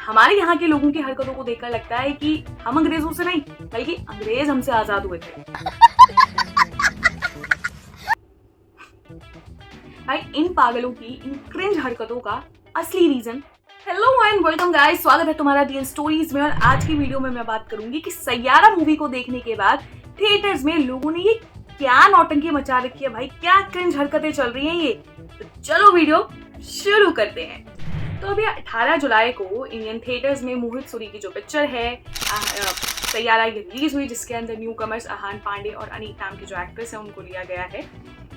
हमारे यहाँ के लोगों की हरकतों को देखकर लगता है कि हम अंग्रेजों से नहीं बल्कि अंग्रेज हमसे आजाद हुए थे। भाई इन पागलों की इन क्रिंज हरकतों का असली reason. Hello and welcome guys, स्वागत है तुम्हारा डीएन स्टोरीज में। और आज की वीडियो में मैं बात करूंगी कि सैयारा मूवी को देखने के बाद थिएटर्स में लोगों ने ये क्या नौटंकी मचा रखी है, भाई क्या क्रिंज हरकतें चल रही हैं ये। तो चलो वीडियो शुरू करते हैं। तो अभी 18 जुलाई को इंडियन थिएटर्स में मोहित सूरी की जो पिक्चर है सैयारा ये रिलीज हुई, जिसके अंदर न्यू कमर्स अहान पांडे और अनीक नाम की जो एक्ट्रेस है उनको लिया गया है।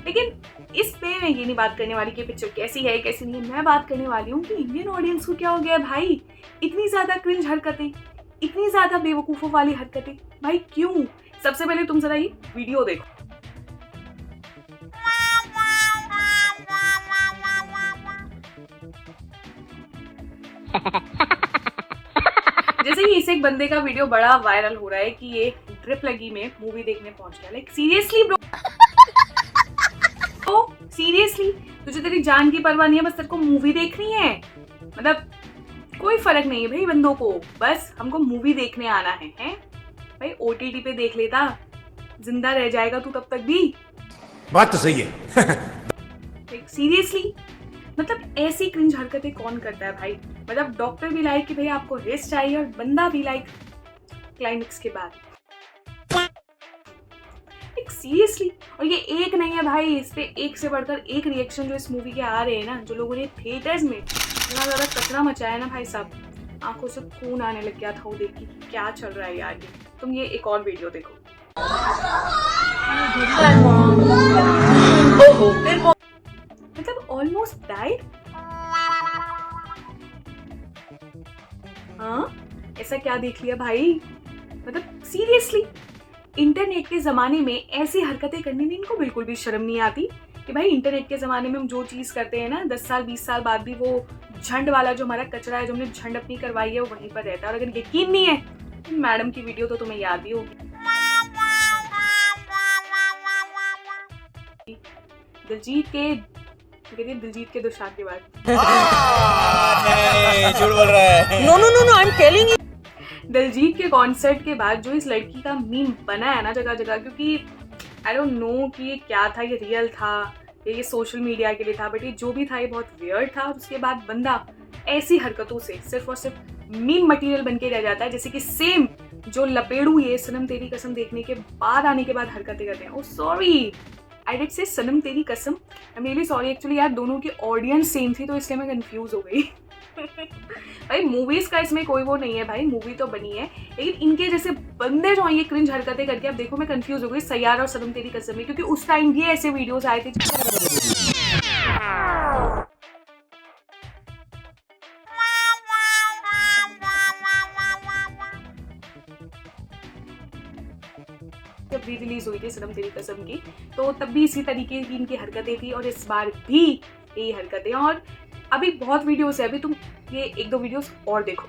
लेकिन इस पे मैं ये नहीं बात करने वाली कि पिक्चर कैसी है कैसी नहीं है। मैं बात करने वाली हूँ कि इंडियन ऑडियंस को क्या हो गया भाई, इतनी ज्यादा क्रिंज हरकतें, इतनी ज्यादा बेवकूफों वाली हरकतें, भाई क्यों। सबसे पहले तुम जरा ये वीडियो देखो। जैसे ही इस एक बंदे का वीडियो बड़ा वायरल हो रहा है कि ये ड्रिप लगी में मूवी देखने पहुंच गया। लाइक सीरियसली ब्रो, सीरियसली तुझे तेरी जान की परवाह नहीं है, बस तेरे को मूवी देखनी है। मतलब कोई फर्क नहीं है भाई बंदों को, बस हमको मूवी देखने आना है, हैं? भाई ओटीटी पे देख लेता, जिंदा रह जाएगा तू तब तक भी। बात तो सही है। लाइक सीरियसली, मतलब ऐसी क्रिंज हरकतें कौन करता है भाई। मतलब डॉक्टर भी लाइक कि भाई आपको रेस्ट चाहिए, और बंदा भी लाइक क्लाइमेक्स के बाद। सीरियसली, और ये एक नहीं है भाई, इस पे एक से बढ़कर एक रिएक्शन जो इस मूवी के आ रहे हैं ना, जो लोगों ने थिएटर्स में इतना ज्यादा कचरा मचाया ना भाई साहब, आंखों से खून आने लग गया था वो देख के क्या चल रहा है यार। तुम ये एक और वीडियो देखो। मतलब ऑलमोस्ट डाइड। हाँ ऐसा क्या देख लिया भाई। मतलब सीरियसली, इंटरनेट के ज़माने में ऐसी हरकतें करने में इनको बिल्कुल भी शर्म नहीं आती कि भाई इंटरनेट के ज़माने में हम जो चीज़ करते हैं ना 10 साल 20 साल बाद भी वो झंड वाला जो हमारा कचरा है, जो हमने झंड अपनी करवाई है, वो वहीं पर रहता है। और अगर यकीन नहीं है तो मैडम की वीडियो तो तुम्हें याद ही होगी। दिलजीत के दुशाद के बाद झूठ बोल रहा है। No I am telling you. Diljit के कॉन्सर्ट के बाद जो इस लड़की का मीम बना है ना जगह जगह, क्योंकि आई डोंट नो कि ये क्या था, ये रियल था ये सोशल मीडिया के लिए था, बट ये जो भी था ये बहुत वियर्ड था। और उसके बाद बंदा ऐसी हरकतों से सिर्फ और सिर्फ मीम मटेरियल बन के रह जाता है, जैसे कि सेम जो लपेड़ू ये सनम तेरी कसम देखने के बाद आने के बाद हरकतें करते हैं। ओ सॉरी, आई डिड से सनम तेरी कसम, I am really sorry. Actually यार दोनों की ऑडियंस सेम थी तो इसलिए मैं कंफ्यूज हो गई। भाई मूवीज का इसमें कोई वो नहीं है भाई, मूवी तो बनी है, लेकिन इनके जैसे बंदे जो ये क्रिंज हरकतें करके, अब देखो मैं कंफ्यूज हो गई सैयारा और सनम तेरी कसम में, क्योंकि उस टाइम भी ऐसे वीडियोस आए थे। जब री रिलीज हुई थी सनम तेरी कसम की, तो तब भी इसी तरीके की इनकी हरकतें थी, और इस बार भी यही हरकतें। और अभी बहुत वीडियोस है, अभी तुम ये एक दो वीडियोस और देखो।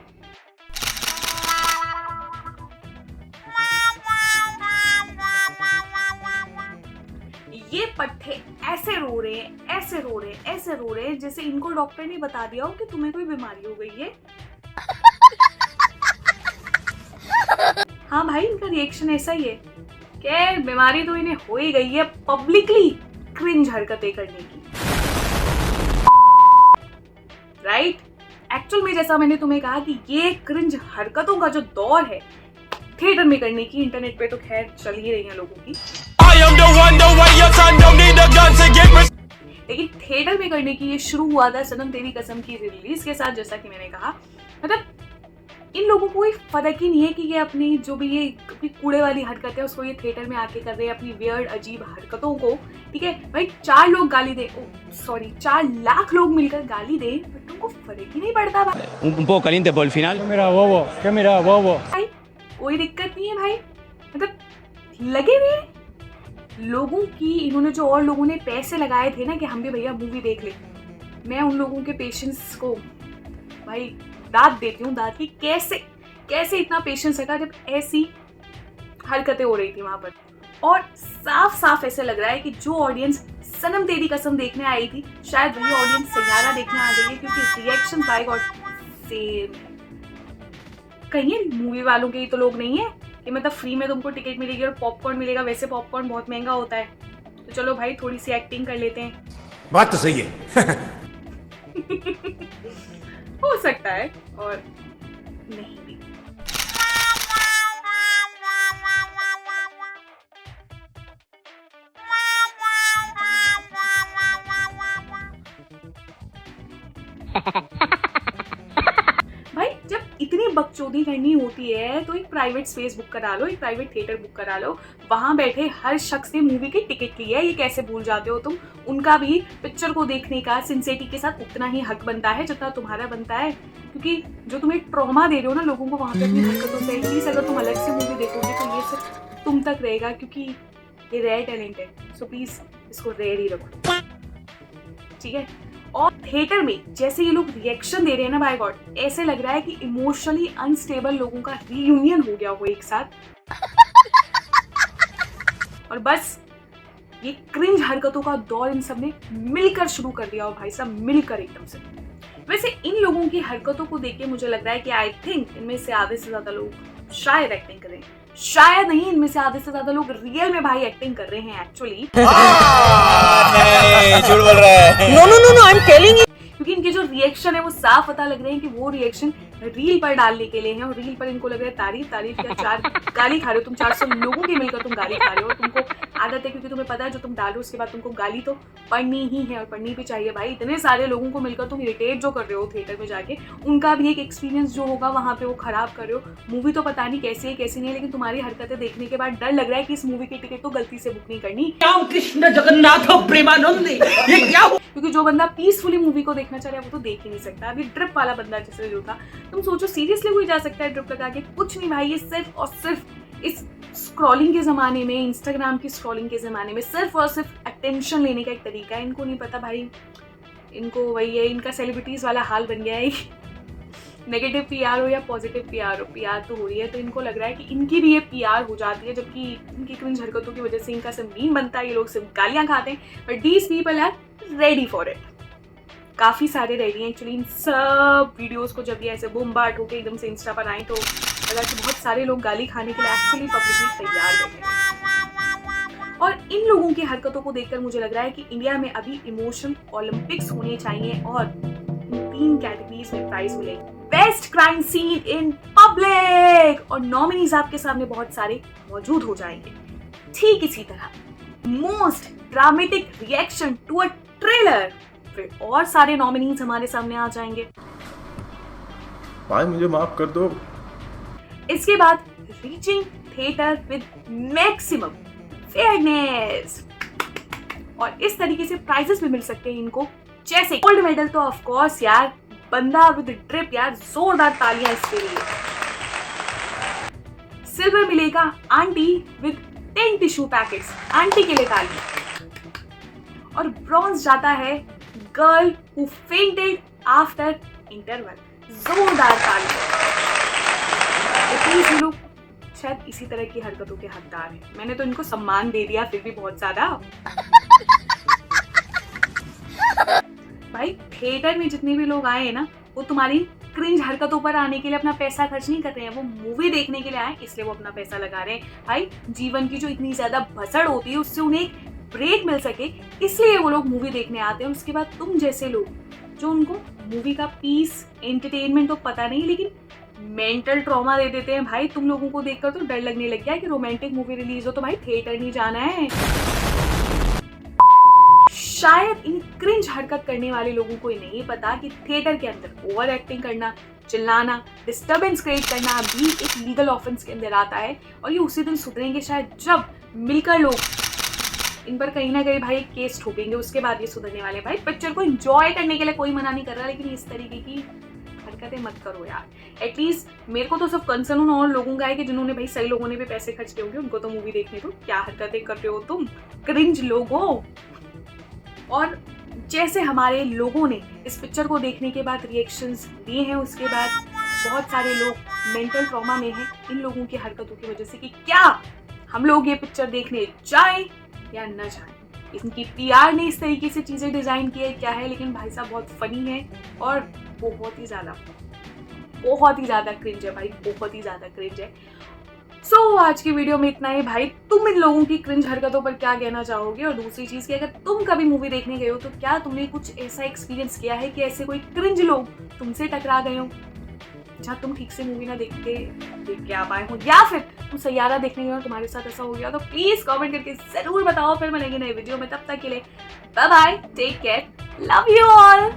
ये पट्टे ऐसे रो रहे हैं, ऐसे रो रहे हैं, ऐसे रो रहे हैं जैसे इनको डॉक्टर ने बता दिया हो कि तुम्हें कोई बीमारी हो गई है। हाँ भाई, इनका रिएक्शन ऐसा ही है कि बीमारी तो इन्हें हो ही गई है, पब्लिकली क्रिंज हरकतें करने की। राइट, एक्चुअल में जैसा मैंने तुम्हें कहा कि ये क्रिंज हरकतों का जो दौर है थिएटर में करने की, इंटरनेट पे तो खैर चल ही रही है लोगों की, लेकिन थिएटर में करने की ये शुरू हुआ था सनम तेरी कसम की रिलीज के साथ। जैसा कि मैंने कहा, मतलब इन लोगों को कोई फर्क ही नहीं है कि ये अपनी जो भी ये कूड़े वाली हरकत है उसको ये थिएटर में आके कर रहे हैं, अपनी वियर्ड अजीब हरकतों को। ठीक है भाई, 4 लोग गाली दे, सॉरी 4 लाख लोग मिलकर गाली दे, बट तुमको फर्क ही नहीं पड़ता भाई। Un poco caliente por el final. ¿Qué mira, bobo? भाई कोई दिक्कत नहीं है भाई, मतलब लगे हुए लोगों की, इन्होंने जो और लोगों ने पैसे लगाए थे ना कि हम भी भैया मूवी देख ले, मैं उन लोगों के पेशेंस को भाई दाद देती हूँ, दाद की कैसे कैसे इतना पेशेंस रखा जब ऐसी हरकतें हो रही थी वहां पर। और साफ साफ ऐसे लग रहा है कि जो ऑडियंस सनम तेरी कसम देखने आई थी, शायद वही ऑडियंस सैयारा देखने आ गई है, क्योंकि रिएक्शन बाय गॉड सेम कहिए मूवी वालों के ही तो लोग नहीं है कि मतलब फ्री में तुमको टिकट मिलेगी और पॉपकॉर्न मिलेगा। वैसे पॉपकॉर्न बहुत महंगा होता है, तो चलो भाई थोड़ी सी एक्टिंग कर लेते हैं। बात तो सही है। हो सकता है और नहीं भी। भाई जब इतनी बकचोदी करनी होती है तो एक प्राइवेट स्पेस बुक करा लो, एक प्राइवेट थिएटर बुक करा लो। वहां बैठे हर शख्स ने मूवी की टिकट ली है, ये कैसे भूल जाते हो तुम? उनका भी पिक्चर को देखने का सिंसेरिटी के साथ उतना ही हक बनता है जितना तुम्हारा बनता है, क्योंकि जो तुम्हें ट्रॉमा दे रहे हो ना लोगों को वहां पे अपनी हरकतों से, एटलीस्ट अगर तुम अलग से मूवी देखोगे तो ये सिर्फ तुम तक रहेगा, क्योंकि ये रेयर टैलेंट है। सो प्लीज इसको रेयर ही रखो, ठीक है? और थिएटर में जैसे ये लोग रिएक्शन दे रहे हैं ना, बाय गॉड, ऐसे लग रहा है कि इमोशनली अनस्टेबल लोगों का रीयूनियन हो गया हो एक साथ। और बस ये क्रिंज हरकतों का दौर इन सब ने मिलकर शुरू कर दिया हो भाई साहब, मिलकर एकदम से। वैसे इन लोगों की हरकतों को देख के मुझे लग रहा है कि आई थिंक इनमें से आधे से ज्यादा लोग शायद एक्टिंग करें, शायद नहीं, इनमें से आधे से ज्यादा लोग रियल में भाई एक्टिंग कर रहे हैं एक्चुअली। झूठ बोल रहा है। No no no no, I am telling you. क्योंकि इनके जो रिएक्शन है वो साफ पता लग रहे हैं कि वो रिएक्शन रील पर डालने के लिए हैं, और रील पर इनको लग रहा है तारीफ तारीफ या चार गाली खा रहे हो तुम, 400 लोगों के मिलकर तुम गाली खा रहे हो। तुमको आदत है, क्योंकि तुम्हें पता है जो तुम डालो उसके बाद तुमको गाली तो पढ़नी ही है और पढ़नी भी चाहिए भाई। इतने सारे लोगों को मिलकर तुम इरिटेट जो कर रहे हो थिएटर में जाके, उनका भी एक एक्सपीरियंस जो होगा वहां पे वो खराब कर रहे हो। मूवी तो पता नहीं कैसी है कैसी नहीं है, लेकिन तुम्हारी हरकतें देखने के बाद डर लग रहा है कि इस मूवी की टिकट तो गलती से बुक नहीं करनी। कृष्ण जगन्नाथ प्रेमानंद, ये क्या? क्योंकि जो बंदा पीसफुली मूवी को देखना चाह रहा है वो तो देख ही नहीं सकता। अभी ड्रिप वाला बंदा जैसे जो था, तुम सोचो सीरियसली कोई जा सकता है ड्रिप लगा के? कुछ नहीं भाई, ये सिर्फ और सिर्फ इस स्क्रॉलिंग के जमाने में, इंस्टाग्राम की स्क्रॉलिंग के जमाने में सिर्फ और सिर्फ अटेंशन लेने का एक तरीका है। इनको नहीं पता भाई, इनको वही है, इनका सेलिब्रिटीज वाला हाल बन गया है। नेगेटिव पीआर हो या पॉजिटिव पीआर हो, पीआर तो हो रही है, तो इनको लग रहा है कि इनकी भी ये पीआर हो जाती है, जबकि इनकी क्रिंज हरकतों की वजह से इनका सिर्फ मीम बनता है, ये लोग सिर्फ गालियां खाते हैं। But these people are ready for it, काफी सारे रेडी हैं एक्चुअली। इन सब वीडियोस को जब ये ऐसे बूमबाट होके एकदम से इंस्टा पर आए तो लगा कि बहुत सारे लोग गाली खाने के लिए एक्चुअली पब्लिकली तैयार बैठे हैं। और इन लोगों की हरकतों को देखकर मुझे लग रहा है कि इंडिया में अभी इमोशन ओलंपिक्स होने चाहिए और इन 3 कैटेगरीज में प्राइज मिले। Best crime seen in public, और नॉमिनीज आपके सामने बहुत सारे मौजूद हो जाएंगे। ठीक इसी तरह most dramatic reaction to a trailer, फिर और सारे नॉमिनीज हमारे सामने आ जाएंगे। भाई मुझे माफ कर दो। इसके बाद reaching theatre with maximum fairness, और इस तरीके से प्राइजेस भी मिल सकते हैं इनको, जैसे गोल्ड मेडल तो ऑफ कोर्स यार, बंदा विद ड्रिप यार, जोरदार तालियां इसके लिए। सिल्वर मिलेगा aunty with 10 tissue packets, aunty के लिए तालियां। और ब्रॉन्ज जाता है girl who fainted after interval, जोरदार तालियां। ये लोग शायद इसी तरह की हरकतों के हकदार हैं। मैंने तो इनको सम्मान दे दिया, फिर भी बहुत ज्यादा। भाई थिएटर में जितने भी लोग आए हैं ना, वो तुम्हारी क्रिंज हरकतों पर आने के लिए अपना पैसा खर्च नहीं कर रहे हैं, वो मूवी देखने के लिए आए, इसलिए वो अपना पैसा लगा रहे हैं। भाई जीवन की जो इतनी ज्यादा भसड़ होती है उससे उन्हें एक ब्रेक मिल सके, इसलिए वो लोग मूवी देखने आते हैं। उसके बाद तुम जैसे लोग जो उनको मूवी का पीस एंटरटेनमेंट तो पता नहीं, लेकिन मेंटल ट्रॉमा दे देते हैं। भाई तुम लोगों को देखकर तो डर लगने लग गया कि रोमांटिक मूवी रिलीज हो तो भाई थिएटर नहीं जाना है। शायद इन क्रिंज हरकत करने वाले लोगों को ये नहीं पता कि थिएटर के अंदर ओवर एक्टिंग करना, चिल्लाना, डिस्टर्बेंस क्रिएट करना भी एक लीगल ऑफेंस के अंदर आता है। और ये उसी दिन सुधरेंगे शायद जब मिलकर लोग इन पर कहीं ना कहीं भाई केस ठोकेंगे, उसके बाद ये सुधरने वाले। भाई पिक्चर को एंजॉय करने के लिए कोई मना नहीं कर रहा, लेकिन इस तरीके की हरकतें मत करो यार। एटलीस्ट मेरे को तो सब कंसर्न उन और लोगों का है कि जिन्होंने भाई सही लोगों ने भी पैसे खर्च किए होंगे, उनको तो मूवी देखने दो। क्या हरकतें कर रहे हो तुम क्रिंज लोगों। और जैसे हमारे लोगों ने इस पिक्चर को देखने के बाद रिएक्शंस दिए हैं, उसके बाद बहुत सारे लोग मेंटल ट्रॉमा में हैं इन लोगों की हरकतों की वजह से कि क्या हम लोग ये पिक्चर देखने जाएं या न जाएं। इनकी पीआर ने इस तरीके से चीजें डिजाइन की है क्या है, लेकिन भाई साहब बहुत फनी है और बहुत ही ज्यादा बहुत ही ज्यादा क्रिंज है भाई, बहुत ही ज्यादा क्रिंज है। सो आज की वीडियो में इतना ही भाई। तुम इन लोगों की क्रिंज हरकतों पर क्या कहना चाहोगे? और दूसरी चीज कि अगर तुम कभी मूवी देखने गए हो तो क्या तुमने कुछ ऐसा एक्सपीरियंस किया है कि ऐसे कोई क्रिंज लोग तुमसे टकरा गए हो जहाँ तुम ठीक से मूवी ना देख के आ पाए हो, या फिर तुम सैयारा देखने गए हो तुम्हारे साथ ऐसा हो गया, तो प्लीज कमेंट करके जरूर बताओ। फिर मिलेंगे नए वीडियो में, तब तक के लिए bye bye, take care, love you all.